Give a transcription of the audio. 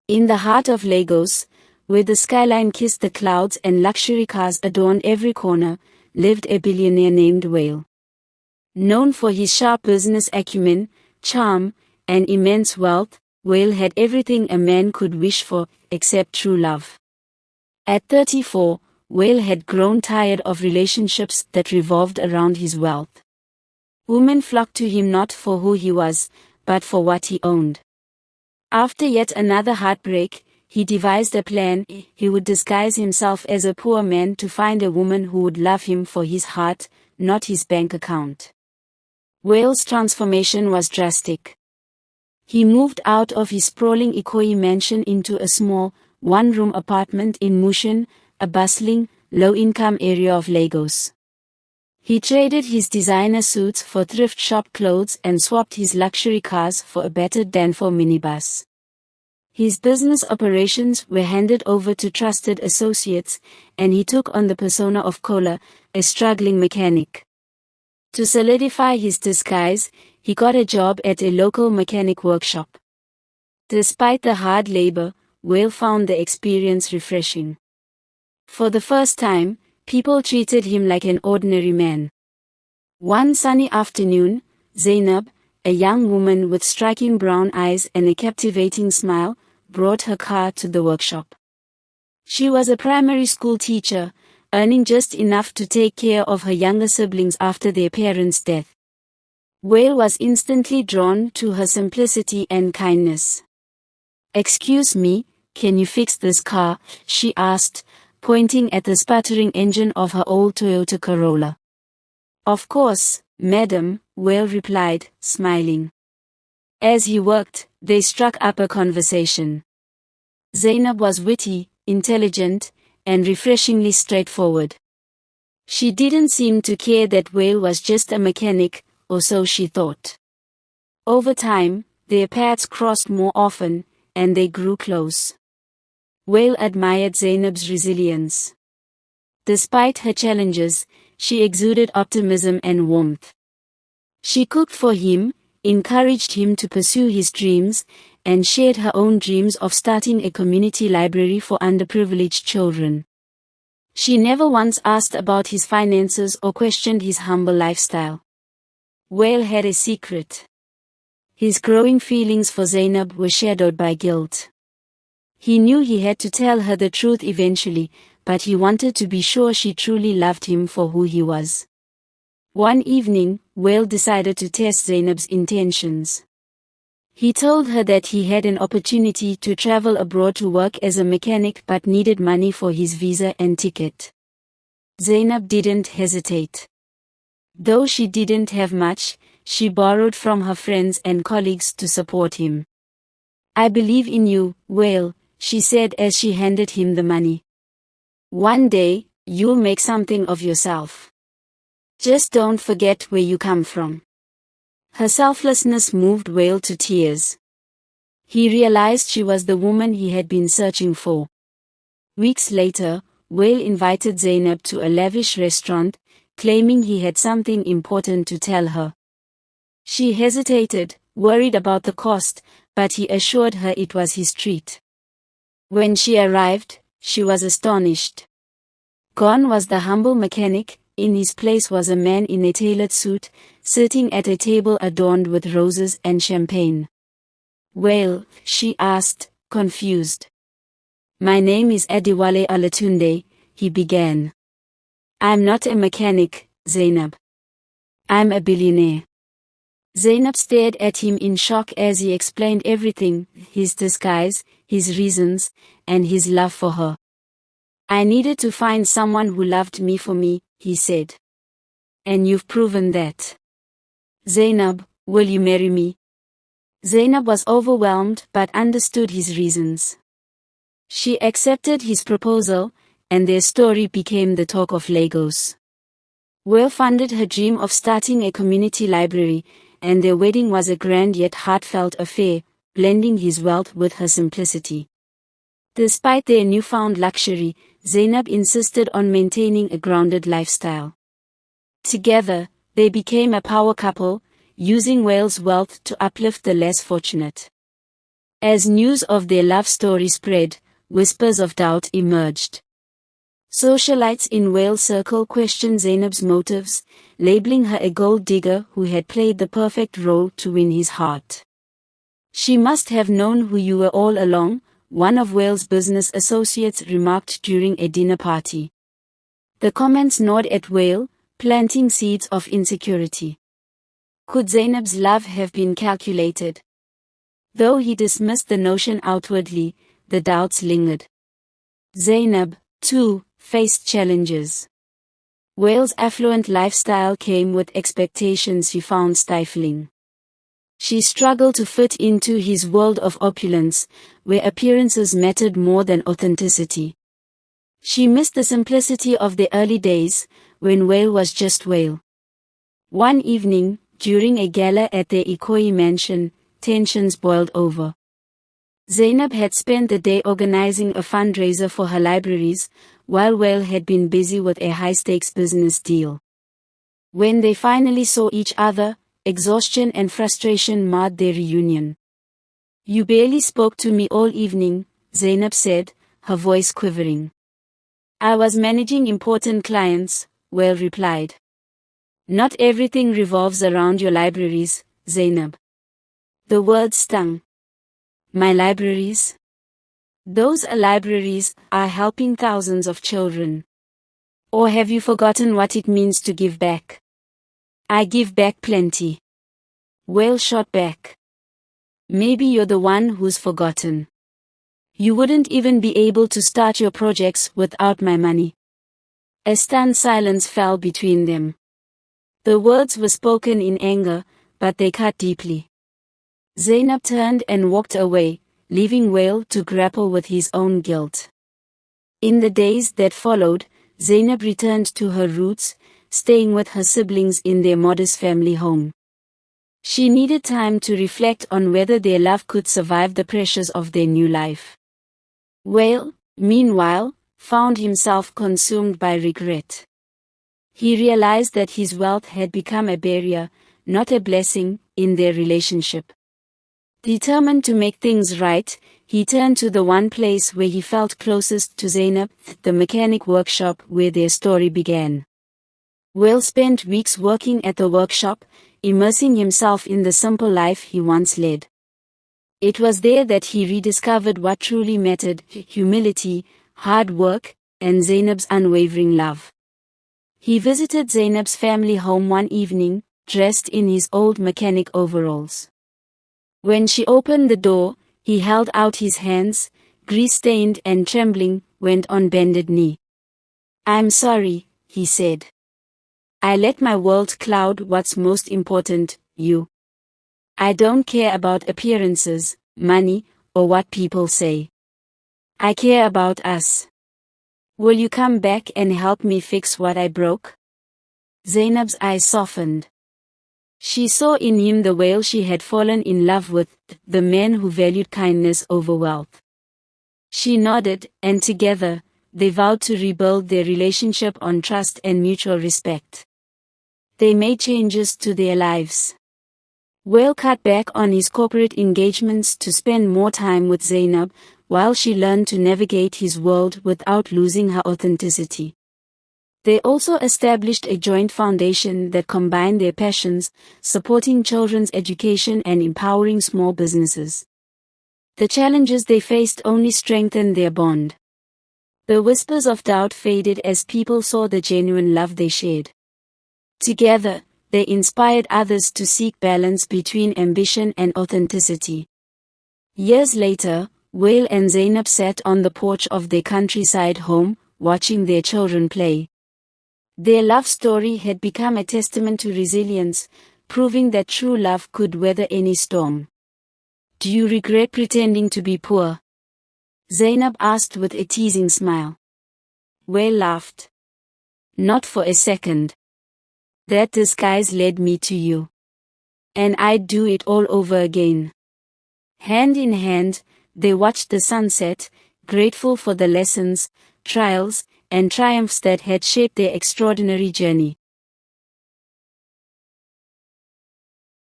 In the heart of Lagos, where the skyline kissed the clouds and luxury cars adorned every corner, lived a billionaire named Whale. Known for his sharp business acumen, charm, and immense wealth, Whale had everything a man could wish for, except true love. At 34, Whale had grown tired of relationships that revolved around his wealth. Women flocked to him not for who he was, but for what he owned. After yet another heartbreak, he devised a plan. He would disguise himself as a poor man to find a woman who would love him for his heart, not his bank account. Whale's transformation was drastic. He moved out of his sprawling Ikoyi mansion into a small, one-room apartment in Mushin, a bustling, low-income area of Lagos. He traded his designer suits for thrift shop clothes and swapped his luxury cars for a battered Danfo minibus. His business operations were handed over to trusted associates, and he took on the persona of Kola, a struggling mechanic. To solidify his disguise, he got a job at a local mechanic workshop. Despite the hard labor, Whale found the experience refreshing. For the first time, people treated him like an ordinary man. One sunny afternoon, Zainab, a young woman with striking brown eyes and a captivating smile, brought her car to the workshop. She was a primary school teacher, earning just enough to take care of her younger siblings after their parents' death. Whale was instantly drawn to her simplicity and kindness. "Excuse me, can you fix this car?" she asked, pointing at the sputtering engine of her old Toyota Corolla. "Of course, madam," Whale replied, smiling. As he worked, they struck up a conversation. Zainab was witty, intelligent, and refreshingly straightforward. She didn't seem to care that Whale was just a mechanic, or so she thought. Over time, their paths crossed more often, and they grew close. Whale admired Zainab's resilience. Despite her challenges, she exuded optimism and warmth. She cooked for him, encouraged him to pursue his dreams, and shared her own dreams of starting a community library for underprivileged children. She never once asked about his finances or questioned his humble lifestyle. Whale had a secret. His growing feelings for Zainab were shadowed by guilt. He knew he had to tell her the truth eventually, but he wanted to be sure she truly loved him for who he was. One evening, Whale decided to test Zainab's intentions. He told her that he had an opportunity to travel abroad to work as a mechanic but needed money for his visa and ticket. Zainab didn't hesitate. Though she didn't have much, she borrowed from her friends and colleagues to support him. "I believe in you, Whale," she said as she handed him the money. "One day, you'll make something of yourself. Just don't forget where you come from." Her selflessness moved Whale to tears. He realized she was the woman he had been searching for. Weeks later, Whale invited Zainab to a lavish restaurant, claiming he had something important to tell her. She hesitated, worried about the cost, but he assured her it was his treat. When she arrived, she was astonished. Gone was the humble mechanic. In his place was a man in a tailored suit, sitting at a table adorned with roses and champagne. "Well," she asked, confused. "My name is Adewale Olatunde," he began. "I'm not a mechanic, Zainab. I'm a billionaire." Zainab stared at him in shock as he explained everything, his disguise, his reasons, and his love for her. "I needed to find someone who loved me for me," he said. "And you've proven that. Zainab, will you marry me?" Zainab was overwhelmed but understood his reasons. She accepted his proposal, and their story became the talk of Lagos. Whale funded her dream of starting a community library, and their wedding was a grand yet heartfelt affair, blending his wealth with her simplicity. Despite their newfound luxury, Zainab insisted on maintaining a grounded lifestyle. Together, they became a power couple, using Whale's wealth to uplift the less fortunate. As news of their love story spread, whispers of doubt emerged. Socialites in Wales Circle questioned Zainab's motives, labeling her a gold digger who had played the perfect role to win his heart. "She must have known who you were all along," one of Wales' business associates remarked during a dinner party. The comments gnawed at Wale, planting seeds of insecurity. Could Zainab's love have been calculated? Though he dismissed the notion outwardly, the doubts lingered. Zainab, too, faced challenges. Wales' affluent lifestyle came with expectations she found stifling. She struggled to fit into his world of opulence, where appearances mattered more than authenticity. She missed the simplicity of the early days, when Wale was just Wale. One evening, during a gala at their Ikoyi mansion, tensions boiled over. Zainab had spent the day organizing a fundraiser for her libraries, while Wale had been busy with a high-stakes business deal. When they finally saw each other, exhaustion and frustration marred their reunion. "You barely spoke to me all evening," Zainab said, her voice quivering. "I was managing important clients," Wale replied. "Not everything revolves around your libraries, Zainab." The word stung. "My libraries? Those libraries are helping thousands of children. Or have you forgotten what it means to give back?" "I give back plenty," Wale shot back. "Maybe you're the one who's forgotten. You wouldn't even be able to start your projects without my money." A stunned silence fell between them. The words were spoken in anger, but they cut deeply. Zainab turned and walked away, leaving Wale to grapple with his own guilt. In the days that followed, Zainab returned to her roots, staying with her siblings in their modest family home. She needed time to reflect on whether their love could survive the pressures of their new life. Wale, meanwhile, found himself consumed by regret. He realized that his wealth had become a barrier, not a blessing, in their relationship. Determined to make things right, he turned to the one place where he felt closest to Zainab, the mechanic workshop where their story began. Wale spent weeks working at the workshop, immersing himself in the simple life he once led. It was there that he rediscovered what truly mattered: humility, hard work, and Zainab's unwavering love. He visited Zainab's family home one evening, dressed in his old mechanic overalls. When she opened the door, he held out his hands, grease-stained and trembling, went on bended knee. "I'm sorry," he said. "I let my world cloud what's most important, you. I don't care about appearances, money, or what people say. I care about us. Will you come back and help me fix what I broke?" Zainab's eyes softened. She saw in him the Wale she had fallen in love with, the man who valued kindness over wealth. She nodded, and together, they vowed to rebuild their relationship on trust and mutual respect. They made changes to their lives. Wale cut back on his corporate engagements to spend more time with Zainab, while she learned to navigate his world without losing her authenticity. They also established a joint foundation that combined their passions, supporting children's education and empowering small businesses. The challenges they faced only strengthened their bond. The whispers of doubt faded as people saw the genuine love they shared. Together, they inspired others to seek balance between ambition and authenticity. Years later, Wale and Zainab sat on the porch of their countryside home, watching their children play. Their love story had become a testament to resilience, proving that true love could weather any storm. "Do you regret pretending to be poor?" Zainab asked with a teasing smile. Wale laughed. "Not for a second. That disguise led me to you. And I'd do it all over again." Hand in hand, they watched the sunset, grateful for the lessons, trials, and triumphs that had shaped their extraordinary journey.